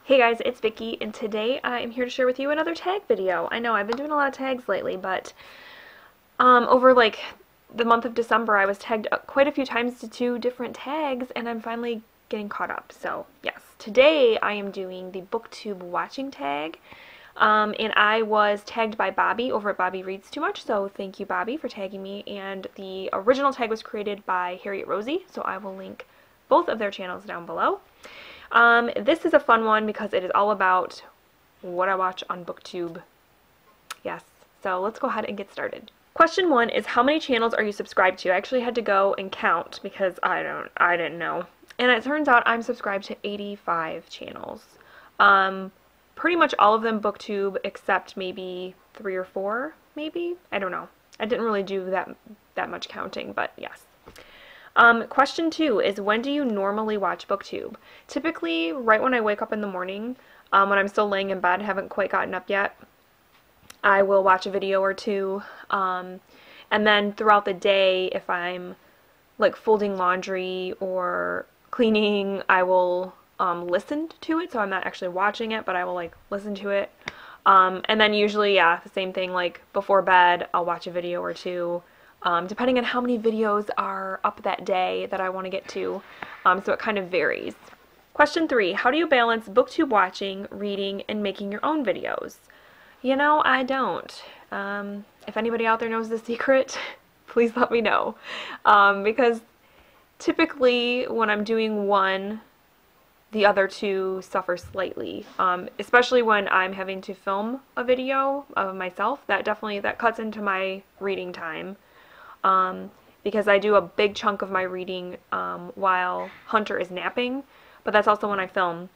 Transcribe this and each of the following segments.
Hey guys, it's Vicky, and today I am here to share with you another tag video. I know I've been doing a lot of tags lately, but over the month of December I was tagged quite a few times to 2 different tags, and I'm finally getting caught up. So yes, today I am doing the Booktube Watching Tag, and I was tagged by Bobby over at Bri Reads Too Much, so thank you Bobby for tagging me, and the original tag was created by Harriet Rosie, so I will link both of their channels down below. This is a fun one because it is all about what I watch on Booktube. Yes, so let's go ahead and get started. Question 1 is, how many channels are you subscribed to? I actually had to go and count because I didn't know. And it turns out I'm subscribed to 85 channels. Pretty much all of them Booktube except maybe 3 or 4, maybe? I don't know. I didn't really do that much counting, but yes. Question 2 is, when do you normally watch Booktube? Typically right when I wake up in the morning, when I'm still laying in bed, haven't quite gotten up yet, I will watch a video or two, and then throughout the day, if I'm like folding laundry or cleaning, I will listen to it, so I'm not actually watching it, but I will like listen to it, and then usually, yeah, the same thing, like before bed, I'll watch a video or two, depending on how many videos are up that day that I want to get to, so it kind of varies. Question 3, how do you balance Booktube watching, reading, and making your own videos? You know, I don't. If anybody out there knows the secret, please let me know, because typically when I'm doing one, the other two suffer slightly, especially when I'm having to film a video of myself. That cuts into my reading time. Because I do a big chunk of my reading while Hunter is napping, but that's also when I film.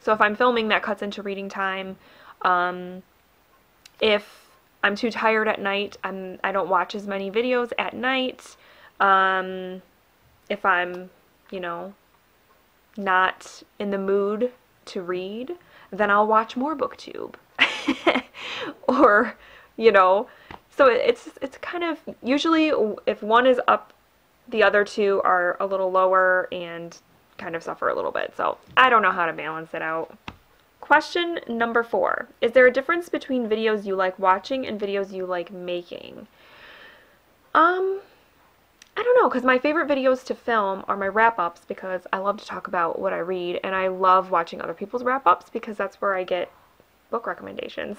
So if I'm filming, that cuts into reading time. If I'm too tired at night, I don't watch as many videos at night. If I'm, you know, not in the mood to read, then I'll watch more Booktube. Or, you know, so it's kind of, usually if one is up, the other two are a little lower and kind of suffer a little bit. So I don't know how to balance it out. Question number 4. Is there a difference between videos you like watching and videos you like making? I don't know, because my favorite videos to film are my wrap-ups, because I love to talk about what I read, and I love watching other people's wrap-ups because that's where I get book recommendations.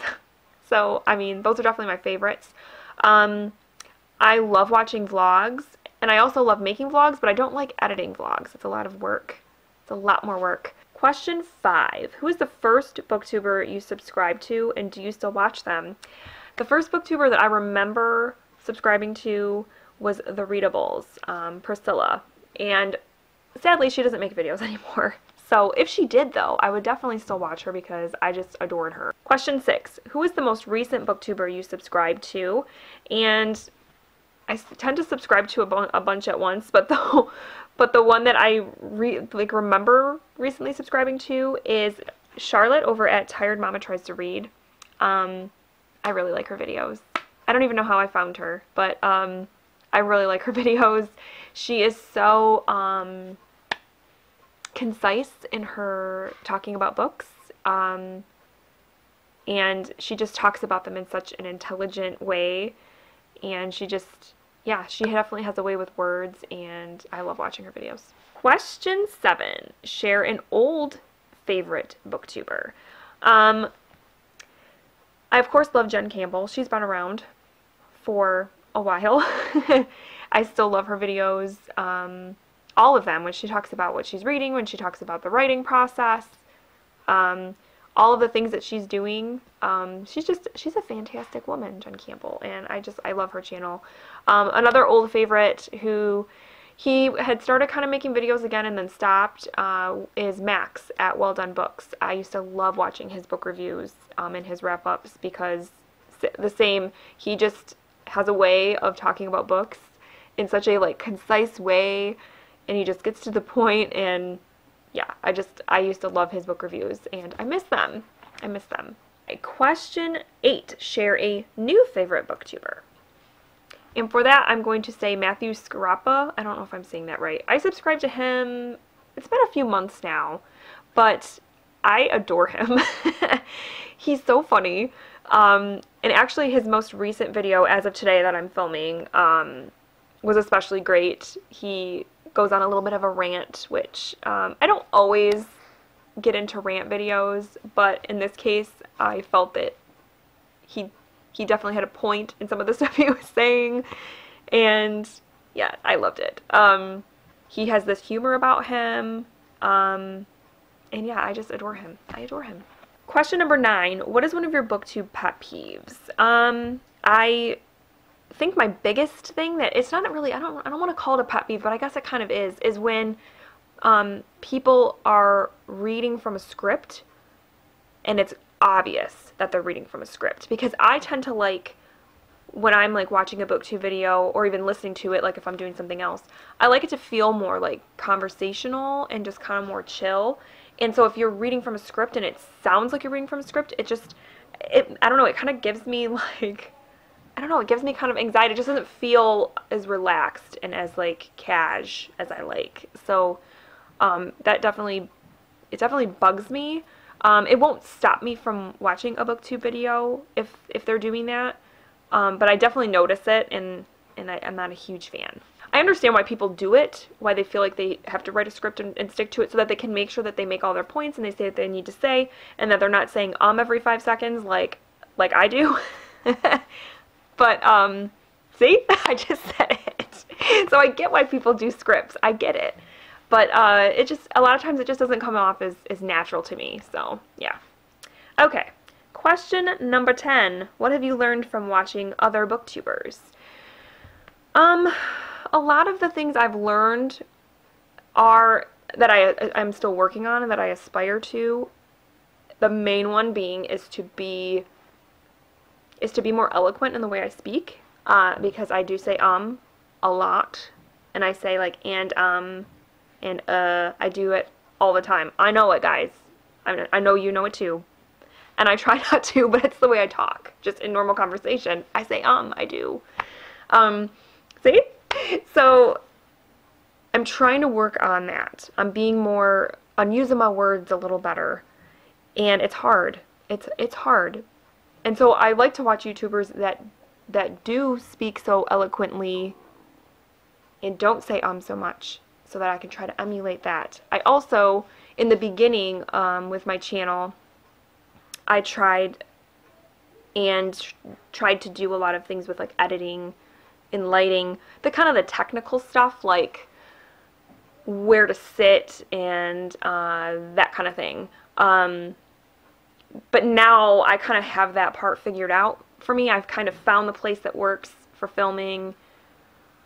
So, I mean, those are definitely my favorites. I love watching vlogs, and I also love making vlogs, but I don't like editing vlogs. It's a lot of work. It's a lot more work. Question 5. Who is the first booktuber you subscribed to, and do you still watch them? The first booktuber that I remember subscribing to was The Readables, Priscilla, and sadly she doesn't make videos anymore. So if she did, though, I would definitely still watch her because I just adored her. Question 6. Who is the most recent booktuber you subscribed to? And I tend to subscribe to a bunch at once, but the one that I remember recently subscribing to is Charlotte over at Tired Mama Tries to Read. I really like her videos. I don't even know how I found her, but I really like her videos. She is so concise in her talking about books, and she just talks about them in such an intelligent way, and she definitely has a way with words, and I love watching her videos. Question 7. Share an old favorite booktuber. I of course love Jen Campbell. She's been around for a while. I still love her videos, all of them, when she talks about what she's reading, when she talks about the writing process, all of the things that she's doing. She's a fantastic woman, Jen Campbell, and I love her channel. Another old favorite who he had started kind of making videos again and then stopped is Max at Well Done Books. I used to love watching his book reviews and his wrap-ups because he just has a way of talking about books in such a concise way, and he just gets to the point, and yeah, I used to love his book reviews, and I miss them. Question 8. Share a new favorite booktuber. And for that, I'm going to say Matthew Scarapa. I don't know if I'm saying that right. I subscribed to him, it's been a few months now, but I adore him. He's so funny. And actually his most recent video as of today that I'm filming was especially great. He goes on a little bit of a rant, which I don't always get into rant videos, but in this case I felt that he definitely had a point in some of the stuff he was saying, and yeah, I loved it. He has this humor about him, and yeah, I just adore him. I adore him. Question number 9. What is one of your booktube pet peeves? I think my biggest thing that it's not really, I don't want to call it a pet peeve, but I guess it kind of is when people are reading from a script and it's obvious that they're reading from a script, because I tend to like, when I'm like watching a booktube video or even listening to it, like if I'm doing something else, I like it to feel more like conversational and just kind of more chill. And so if you're reading from a script and it sounds like you're reading from a script, I don't know, it kind of gives me like, I don't know, it gives me kind of anxiety. It just doesn't feel as relaxed and as like cash as I like. So it definitely bugs me. It won't stop me from watching a booktube video if they're doing that, but I definitely notice it, and I'm not a huge fan. I understand why people do it, why they feel like they have to write a script and stick to it so that they can make sure that they make all their points and they say what they need to say, and that they're not saying every 5 seconds like I do. But see, I just said it. So I get why people do scripts. I get it. But it just, a lot of times it just doesn't come off as natural to me. So yeah. Okay. Question number 10. What have you learned from watching other booktubers? A lot of the things I've learned are that I'm still working on and that I aspire to. The main one being is to be more eloquent in the way I speak, because I do say a lot, and I say like and I do it all the time. I know it, guys. I know you know it too. And I try not to, but it's the way I talk. Just in normal conversation, I say I do. See? So I'm trying to work on that. I'm using my words a little better. And it's hard. It's hard. And so I like to watch YouTubers that do speak so eloquently and don't say so much, so that I can try to emulate that. I also, in the beginning with my channel, I tried to do a lot of things with like editing and lighting, the technical stuff, like where to sit and that kind of thing. But now I kind of have that part figured out for me. I've kind of found the place that works for filming,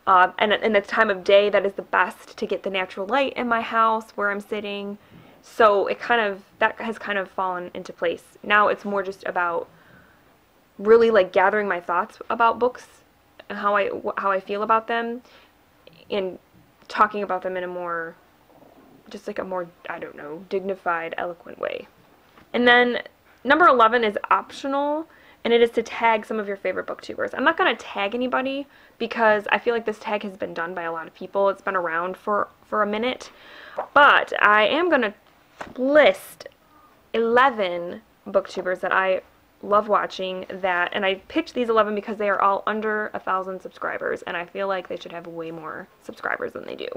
and in the time of day that is the best to get the natural light in my house where I'm sitting. So that has kind of fallen into place. Now it's more just about really like gathering my thoughts about books and how I feel about them, and talking about them in a more, I don't know, dignified, eloquent way. And then number 11 is optional, and it is to tag some of your favorite booktubers. I'm not going to tag anybody because I feel like this tag has been done by a lot of people. It's been around for a minute. But I am going to list 11 booktubers that I love watching, and I picked these 11 because they are all under 1,000 subscribers, and I feel like they should have way more subscribers than they do.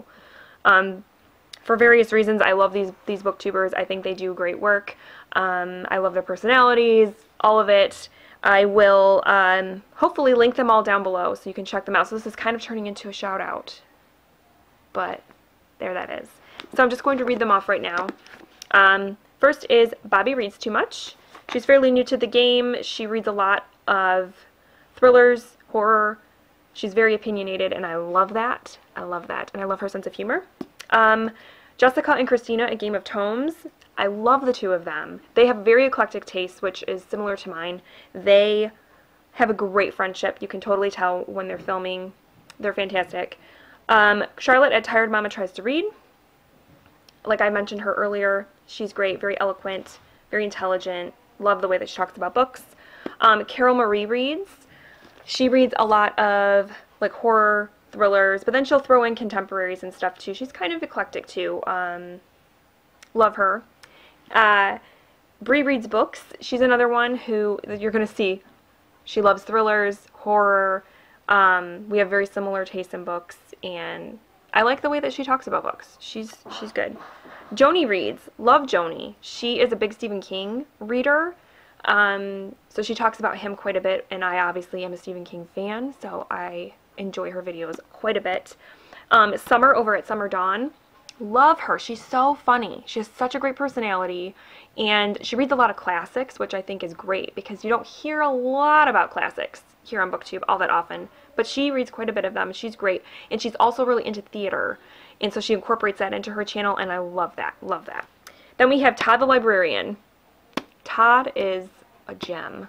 For various reasons, I love these booktubers. I think they do great work. I love their personalities, all of it. I will hopefully link them all down below so you can check them out. So this is kind of turning into a shout out, but there that is. So I'm just going to read them off right now. First is Bri Reads Too Much. She's fairly new to the game. She reads a lot of thrillers, horror. She's very opinionated, and I love that. I love that, and I love her sense of humor. Jessica and Christina, A Game of Tomes. I love the two of them. They have very eclectic tastes, which is similar to mine. They have a great friendship. You can totally tell when they're filming. They're fantastic. Charlotte at Tired Mama Tries to Read. Like I mentioned her earlier, she's great, very eloquent, very intelligent. Love the way that she talks about books. Carol Marie Reads. She reads a lot of like horror, thrillers, but then she'll throw in contemporaries and stuff too. She's kind of eclectic too. Love her. Bri Reads Books. She's another one who you're going to see. She loves thrillers, horror. We have very similar tastes in books, and I like the way that she talks about books. She's good. Joanie Reads. Love Joanie. She is a big Stephen King reader. So she talks about him quite a bit, and I obviously am a Stephen King fan, so I enjoy her videos quite a bit. Summer over at Summer Dawn. Love her. She's so funny. She has such a great personality, and she reads a lot of classics, which I think is great because you don't hear a lot about classics here on Booktube all that often, but she reads quite a bit of them. She's great, and she's also really into theater, and so she incorporates that into her channel, and I love that. Love that. Then we have Todd the Librarian. Todd is a gem.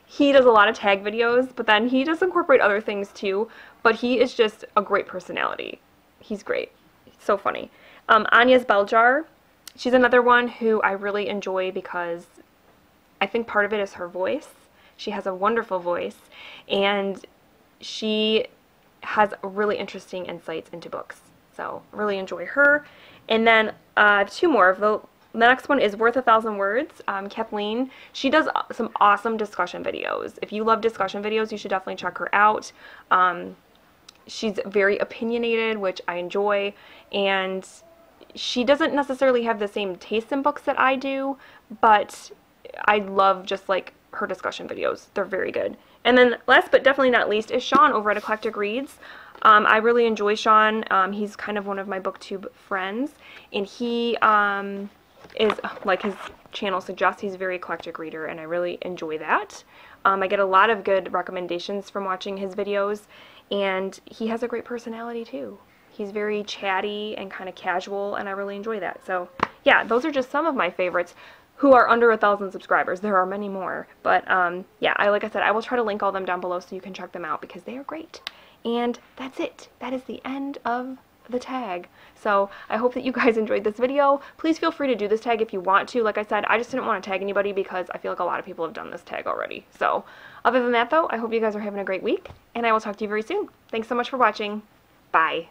He does a lot of tag videos, but then he does incorporate other things too, but he is just a great personality. He's great. He's so funny. Ania's Bell Jar. She's another one who I really enjoy because I think part of it is her voice. She has a wonderful voice, and she has really interesting insights into books. So really enjoy her. And then two more. The next one is Worth 1,000 Words. Kathleen. She does some awesome discussion videos. If you love discussion videos, you should definitely check her out. She's very opinionated, which I enjoy, and she doesn't necessarily have the same taste in books that I do, but I love just like her discussion videos. They're very good. And then last but definitely not least is Sean over at Eclectic Reads. I really enjoy Sean. He's kind of one of my booktube friends, and he is, like his channel suggests, he's a very eclectic reader, and I really enjoy that. I get a lot of good recommendations from watching his videos, and he has a great personality too. He's very chatty and kind of casual, and I really enjoy that. So yeah, those are just some of my favorites who are under 1,000 subscribers. There are many more, but yeah, like I said, I will try to link all them down below so you can check them out because they are great. And that's it. That is the end of the tag. So I hope that you guys enjoyed this video. Please feel free to do this tag if you want to. Like I said, I just didn't want to tag anybody because I feel like a lot of people have done this tag already. So other than that though, I hope you guys are having a great week, and I will talk to you very soon. Thanks so much for watching. Bye.